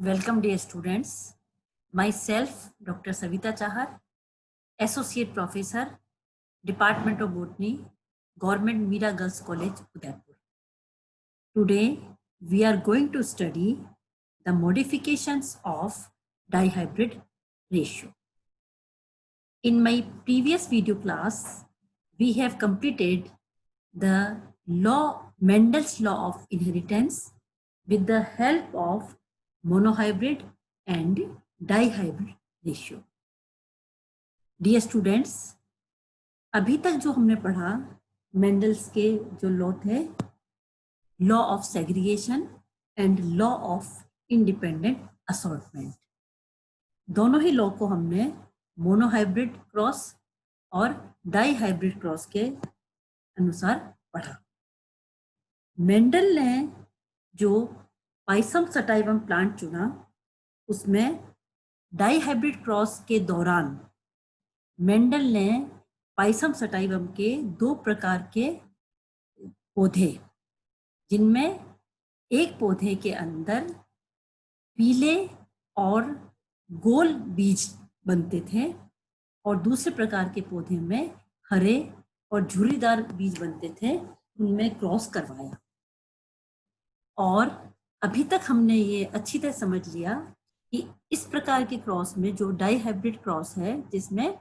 Welcome dear students. Myself Dr. Savita Chahar, Associate Professor, Department of Botany, Government Mira Girls College, Udaipur. Today we are going to study the modifications of dihybrid ratio. In my previous video class, we have completed the Mendel's law of inheritance with the help of monohybrid and dihybrid ratio. Dear students, अभी तक जो हमने पढ़ा Mendel's के जो law थे, law of segregation and law of independent assortment, दोनों ही law को हमने मोनोहाइब्रिड क्रॉस और डाईहाइब्रिड क्रॉस के अनुसार पढ़ा। मेंडल ने जो पाइसम सटाइवम प्लांट चुना, उसमें डाईहाइब्रिड क्रॉस के दौरान मेंडल ने पाइसम सटाइवम के दो प्रकार के पौधे, जिनमें एक पौधे के अंदर पीले और गोल बीज बनते थे और दूसरे प्रकार के पौधे में हरे और झुर्रीदार बीज बनते थे, उनमें क्रॉस करवाया। और अभी तक हमने ये अच्छी तरह समझ लिया कि इस प्रकार के क्रॉस में जो डाईहाइब्रिड क्रॉस है, जिसमें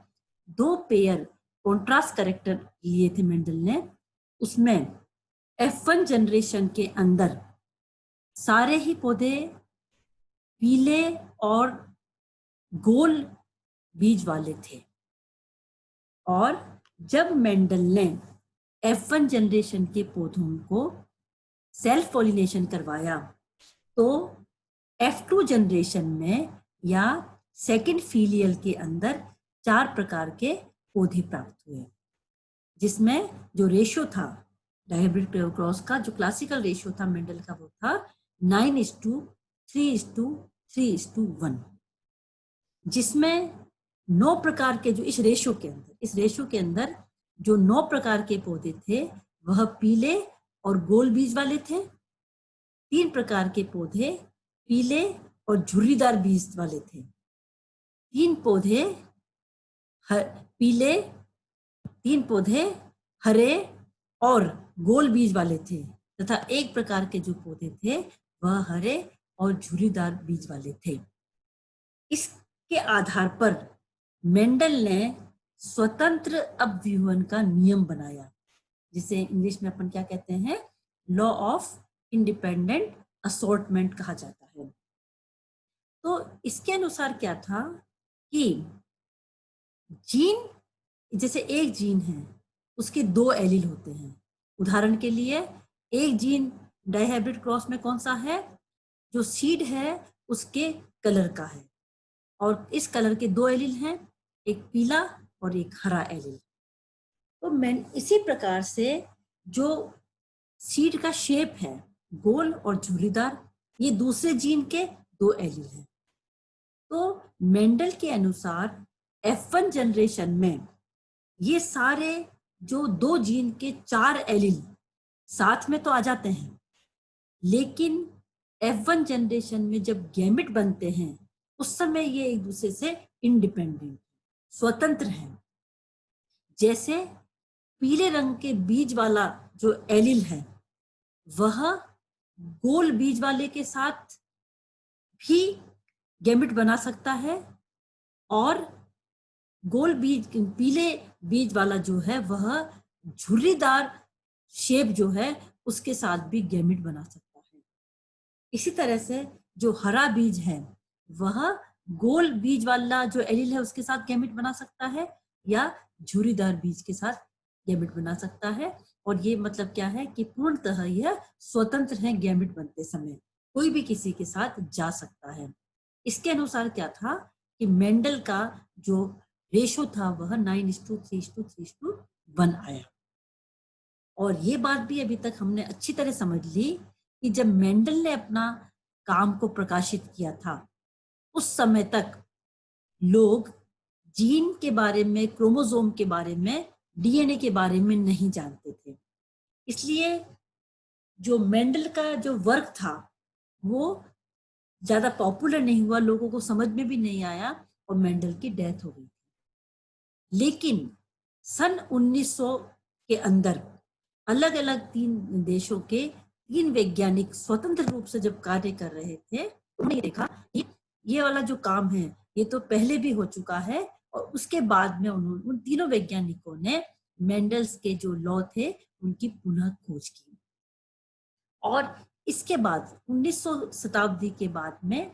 दो पेयर कॉन्ट्रास्ट कैरेक्टर लिए थे मेंडल ने, उसमें F1 जनरेशन के अंदर सारे ही पौधे पीले और गोल बीज वाले थे, और जब मेंडल ने F1 जनरेशन के पौधों को सेल्फ पॉलिनेशन करवाया तो F2 जनरेशन में या सेकंड फीलियल के अंदर 4 प्रकार के पौधे प्राप्त हुए, जिसमें जो रेशियो था डाईहाइब्रिड क्रॉस का, जो क्लासिकल रेशियो था मेंडल का, वो था 9:3:3:1, जिसमें 9 प्रकार के जो इस रेशियो के अंदर जो 9 प्रकार के पौधे थे वह पीले और गोल बीज वाले थे, 3 प्रकार के पौधे पीले और झुर्रीदार बीज वाले थे, 3 पौधे पीले, 3 पौधे हरे और गोल बीज वाले थे, तथा 1 प्रकार के जो पौधे थे वह हरे और झुर्रीदार बीज वाले थे। इसके आधार पर मेंडल ने स्वतंत्र अपव्यूहन का नियम बनाया, जिसे इंग्लिश में अपन क्या कहते हैं, लॉ ऑफ इंडिपेंडेंट असॉर्टमेंट कहा जाता है। तो इसके अनुसार क्या था कि जीन, जैसे एक जीन है उसके 2 एलील होते हैं। उदाहरण के लिए एक जीन डाईहाइब्रिड क्रॉस में कौन सा है, जो सीड है उसके कलर का है, और इस कलर के 2 एलील हैं, एक पीला और एक हरा एलील। तो इसी प्रकार से जो सीड का शेप है गोल और झुर्रीदार, ये दूसरे जीन के 2 एलील हैं। तो मेंडल के अनुसार F1 जनरेशन में ये सारे जो 2 जीन के 4 एलील साथ में तो आ जाते हैं, लेकिन F1 जनरेशन में जब गैमेट बनते हैं उस समय ये एक दूसरे से इंडिपेंडेंट, स्वतंत्र हैं। जैसे पीले रंग के बीज वाला जो एलील है वह गोल बीज वाले के साथ भी गैमेट बना सकता है, और गोल बीज, पीले बीज वाला जो है वह झुर्रीदार शेप जो है उसके साथ भी गैमेट बना सकता है। इसी तरह से जो हरा बीज है वह गोल बीज वाला जो एलील है उसके साथ गैमेट बना सकता है या झुर्रीदार बीज के साथ गैमेट बना सकता है। और ये मतलब क्या है कि पूर्णतः यह स्वतंत्र है, गैमेट बनते समय कोई भी किसी के साथ जा सकता है। इसके अनुसार क्या था कि मेंडल का जो रेशो था वह 9:3:3:1 आया। और ये बात भी अभी तक हमने अच्छी तरह समझ ली कि जब मेंडल ने अपना काम को प्रकाशित किया था उस समय तक लोग जीन के बारे में, क्रोमोसोम के बारे में, डीएनए के बारे में नहीं जानते थे। इसलिए जो मेंडल का जो वर्क था वो ज्यादा पॉपुलर नहीं हुआ, लोगों को समझ में भी नहीं आया और मेंडल की डेथ हो गई। लेकिन सन 1900 के अंदर अलग अलग 3 देशों के 3 वैज्ञानिक स्वतंत्र रूप से जब कार्य कर रहे थे, उन्होंने देखा कि ये वाला जो काम है ये तो पहले भी हो चुका है, और उसके बाद में उन्होंने उन तीनों वैज्ञानिकों ने मेंडल्स के जो लॉ थे उनकी पुनः खोज की। और इसके बाद 1900 शताब्दी के बाद में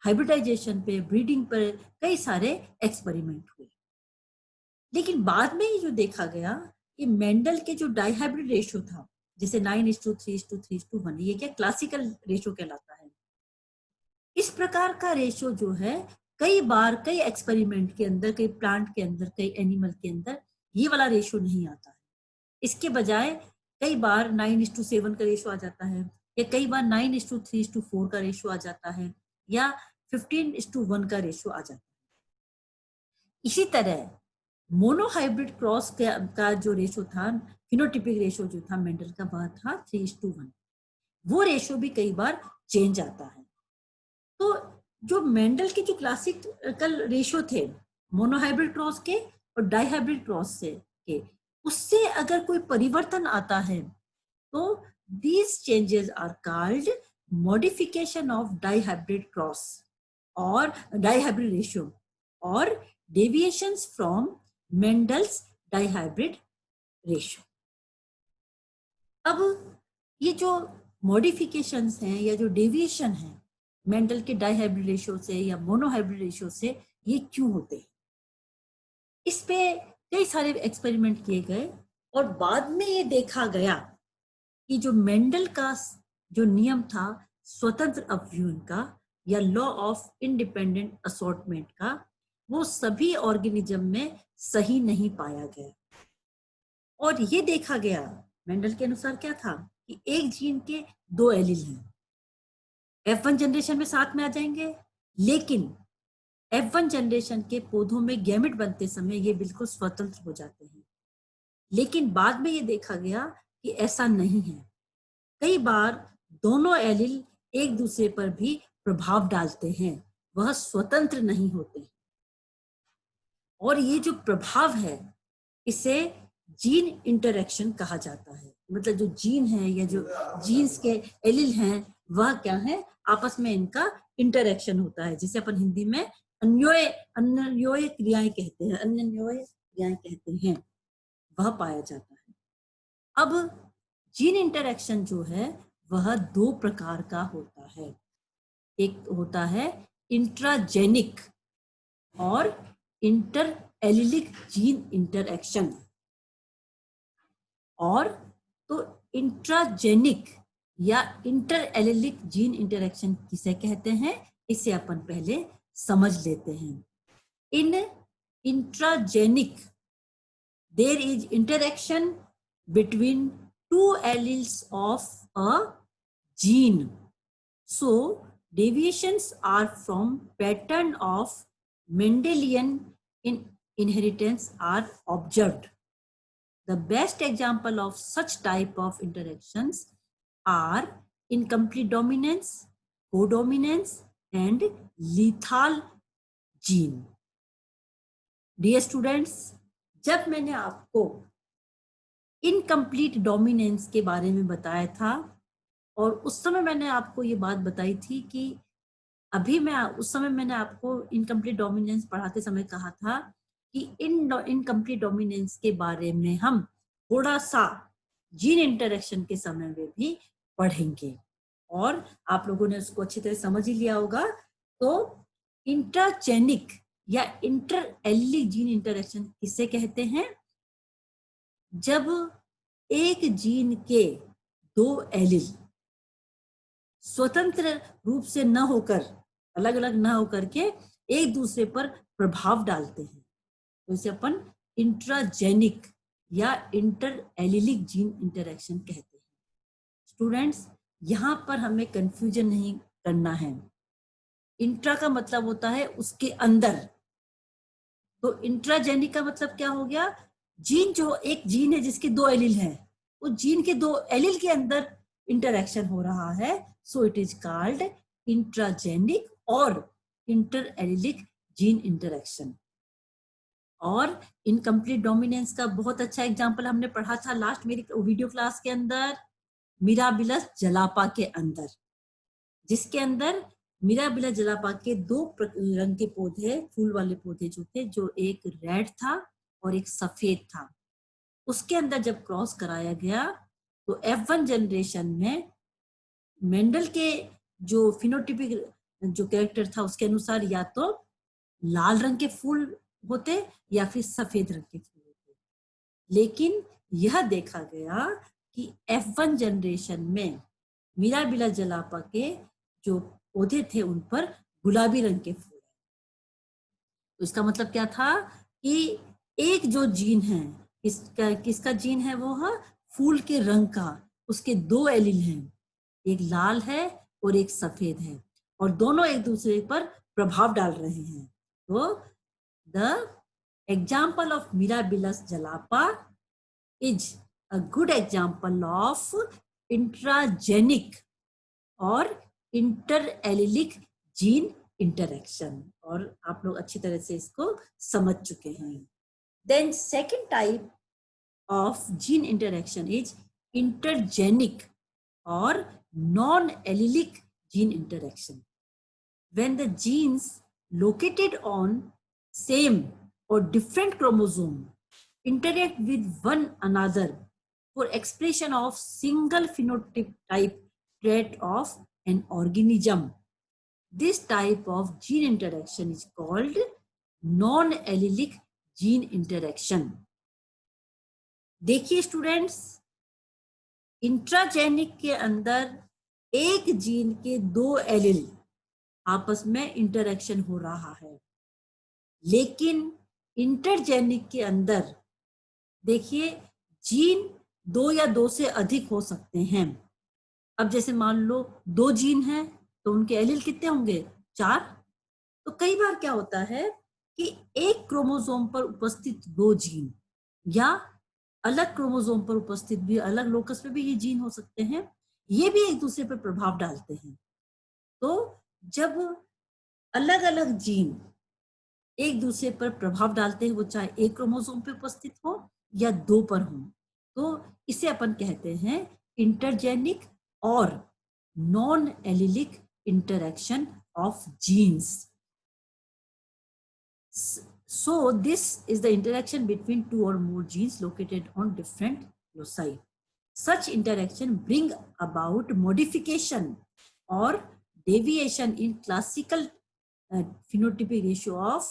हाइब्रिडाइजेशन पे, ब्रीडिंग पर कई सारे एक्सपेरिमेंट हुए। लेकिन बाद में ये जो देखा गया कि मेंडल के जो डाइहाइब्रिड रेशो था, जैसे 9:3:3:1, ये क्या क्लासिकल रेशो कहलाता है। इस प्रकार का रेशो जो है कई बार कई एक्सपेरिमेंट के अंदर, कई प्लांट के अंदर, कई एनिमल के अंदर ये वाला रेशो नहीं आता है। इसके बजाय कई बार 9:7 का रेशो आ जाता है, या कई बार 9:3:4 का रेशो आ जाता है, या 15:1 का रेशो आ जाता है। इसी तरह मोनोहाइब्रिड क्रॉस का जो रेशो था, फिनोटिपिक रेशो जो था मेंडल का, वह था 3:1। वो रेशो भी कई बार चेंज आता है। तो जो मेंडल के जो क्लासिकल रेशो थे मोनोहाइब्रिड क्रॉस के और डाइहाइब्रिड क्रॉस से के, उससे अगर कोई परिवर्तन आता है तो these changes are called modification of dihybrid cross or dihybrid ratio or deviations from Mendel's dihybrid ratio। अब ये जो मॉडिफिकेशंस हैं या जो डेविएशन है मेंडल के डाइहाइब्रिड रेशियो से या मोनोहाइब्रिड रेशियो से, ये क्यों होते हैं? इस पे कई सारे एक्सपेरिमेंट किए गए और बाद में ये देखा गया कि जो मेंडल का जो नियम था स्वतंत्र अपव्यूहन का या लॉ ऑफ इंडिपेंडेंट असॉर्टमेंट का, वो सभी ऑर्गेनिज्म में सही नहीं पाया गया। और ये देखा गया मेंडल के अनुसार क्या था कि एक जीन के 2 एलील हैं, F1 जनरेशन में साथ में आ जाएंगे, लेकिन F1 जनरेशन के पौधों में गैमेट बनते समय ये बिल्कुल स्वतंत्र हो जाते हैं। लेकिन बाद में ये देखा गया कि ऐसा नहीं है। कई बार दोनों एलील एक दूसरे पर भी प्रभाव डालते हैं, वह स्वतंत्र नहीं होते। और ये जो प्रभाव है इसे जीन इंटरेक्शन कहा जाता है। मतलब जो जीन है या जो जीन्स के एलील हैं वह क्या है, आपस में इनका इंटरेक्शन होता है, जिसे अपन हिंदी में अन्योन्य क्रियाएं कहते हैं, अन्योन्य क्रियाएं कहते हैं, वह पाया जाता है। अब जीन इंटरेक्शन जो है वह 2 प्रकार का होता है। एक होता है इंट्राजेनिक और इंटर एलिलिक जीन इंटरेक्शन। और तो इंट्राजेनिक या इंटर एलिलिक जीन इंटरेक्शन किसे कहते हैं, इसे अपन पहले समझ लेते हैं। In intragenic there is interaction between 2 alleles of a gene, so deviations are from pattern of Mendelian inheritance are observed. The best example of such type of interactions are incomplete dominance, codominance and lethal gene. Dear students, जब मैंने आपको incomplete dominance के बारे में बताया था और उस समय मैंने आपको ये बात बताई थी कि उस समय मैंने आपको इनकम्प्लीट डोमिनेंस पढ़ाते समय कहा था कि इनकम्प्लीट डोमिनेंस के बारे में हम थोड़ा सा जीन इंटरेक्शन के समय में भी पढ़ेंगे, और आप लोगों ने उसको अच्छी तरह समझ ही लिया होगा। तो इंटरजेनिक या इंटर एलिलिक जीन इंटरेक्शन किसे कहते हैं? जब एक जीन के 2 एलील स्वतंत्र रूप से न होकर, अलग अलग न होकर के एक दूसरे पर प्रभाव डालते हैं, तो इसे अपन इंट्राजेनिक या इंटर एलिलिक जीन इंटरेक्शन कहते हैं। स्टूडेंट्स, यहां पर हमें कंफ्यूजन नहीं करना है। इंट्रा का मतलब होता है उसके अंदर, तो इंट्राजेनिक का मतलब क्या हो गया? जीन जो एक जीन है जिसके 2 एलील हैं, उस जीन के 2 एलील के अंदर इंटरेक्शन हो रहा है, so it is called intragenic और इंटर एलिलिक जीन इंटरेक्शन। और इनकम्प्लीट डोमिनेंस का बहुत अच्छा एग्जांपल हमने पढ़ा था लास्ट मेरी वीडियो क्लास के अंदर, मिराबिलस जलापा के अंदर, जिसके अंदर मिराबिलस जलापा के दो रंग के पौधे, फूल वाले पौधे जो थे, जो एक रेड था और एक सफेद था, उसके अंदर जब क्रॉस कराया गया तो F1 जनरेशन में मेंडल के जो फिनोटिपिक जो कैरेक्टर था उसके अनुसार या तो लाल रंग के फूल होते या फिर सफेद रंग के फूल होते। लेकिन यह देखा गया कि F1 जनरेशन में मिराबिलस जलापा के जो पौधे थे उन पर गुलाबी रंग के फूल। तो इसका मतलब क्या था कि एक जो जीन है, किसका जीन है वो है फूल के रंग का, उसके दो एलील हैं, एक लाल है और एक सफेद है, और दोनों एक दूसरे पर प्रभाव डाल रहे हैं। तो the example of Mirabilis jalapa is a good example of intragenic और इंटर एलिलिक जीन इंटरेक्शन, और आप लोग अच्छी तरह से इसको समझ चुके हैं। Then second type of gene interaction is intergenic और non allelic gene interaction. When the genes located on same or different chromosome interact with one another for expression of single phenotype trait of an organism, this type of gene interaction is called non-allelic gene interaction. देखिए students, intragenic के अंदर एक gene के दो allele आपस में interaction हो रहा है, लेकिन इंटरजेनिक के अंदर देखिए जीन दो या दो से अधिक हो सकते हैं। अब जैसे मान लो दो जीन हैं तो उनके एलील कितने होंगे? 4। तो कई बार क्या होता है कि एक क्रोमोसोम पर उपस्थित दो जीन या अलग क्रोमोसोम पर उपस्थित भी अलग लोकस पे भी ये जीन हो सकते हैं, ये भी एक दूसरे पर प्रभाव डालते हैं। तो जब अलग अलग जीन एक दूसरे पर प्रभाव डालते हैं, वो चाहे एक क्रोमोसोम पे उपस्थित हो या दो पर हो, तो इसे अपन कहते हैं इंटरजेनिक और non allelic interaction of genes. So this is the interaction between two or more genes located on different loci. Such interaction bring about modification or deviation in classical phenotypic ratio of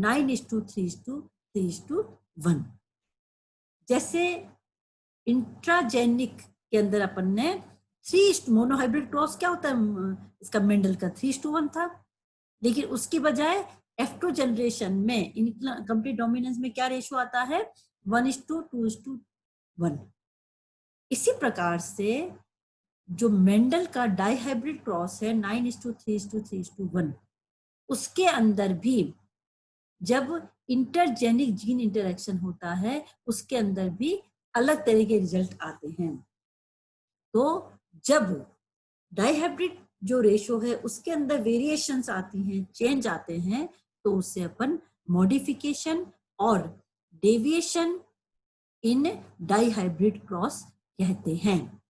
9:3:3:1। जैसे intragenic के अंदर अपन ने 3 monohybrid cross क्या होता है इसका Mendel का 3:1 था, लेकिन उसकी बजाय F2 जनरेशन में इनकम्प्लीट डोमिनेंस में क्या रेशियो आता है? 1:2:1। इसी प्रकार से जो मेंडल का डाइहाइब्रिड क्रॉस है 9:3:3:1, उसके अंदर भी जब इंटरजेनिक जीन इंटरेक्शन होता है उसके अंदर भी अलग तरह के रिजल्ट आते हैं। तो जब डाइहाइब्रिड जो रेशियो है उसके अंदर वेरिएशंस आती हैं, चेंज आते हैं, तो उससे अपन मॉडिफिकेशन और डेविएशन इन डाइहाइब्रिड क्रॉस कहते हैं।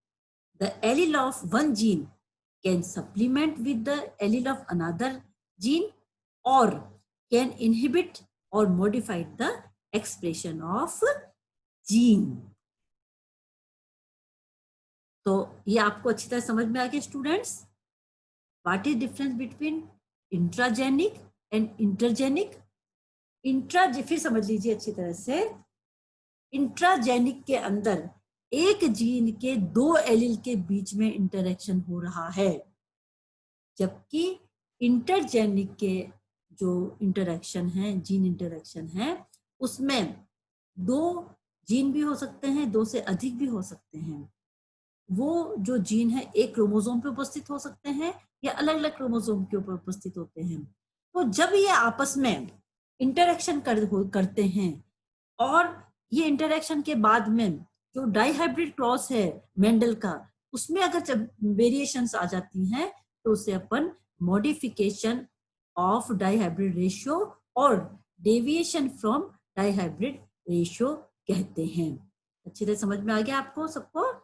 The allele of one gene can supplement with the allele of another gene और कैन इनहिबिट और modify the expression of gene. तो ये आपको अच्छी तरह समझ में आ गया students, what is difference between intragenic and intergenic. फिर समझ लीजिए अच्छी तरह से, इंट्राजेनिक के अंदर एक जीन के दो एलील के बीच में इंटरेक्शन हो रहा है, जबकि इंटरजेनिक के जो इंटरेक्शन है, जीन इंटरेक्शन है, उसमें दो जीन भी हो सकते हैं, दो से अधिक भी हो सकते हैं। वो जो जीन है एक क्रोमोसोम पे उपस्थित हो सकते हैं या अलग अलग क्रोमोसोम के ऊपर उपस्थित होते हैं। तो जब ये आपस में इंटरेक्शन करते हैं और ये इंटरेक्शन के बाद में जो डाइहाइब्रिड क्रॉस है मेंडल का, उसमें अगर जब वेरिएशंस आ जाती हैं तो उसे अपन मॉडिफिकेशन ऑफ डाइहाइब्रिड रेशियो और डेविएशन फ्रॉम डाइहाइब्रिड रेशियो कहते हैं। अच्छी तरह समझ में आ गया आपको सबको?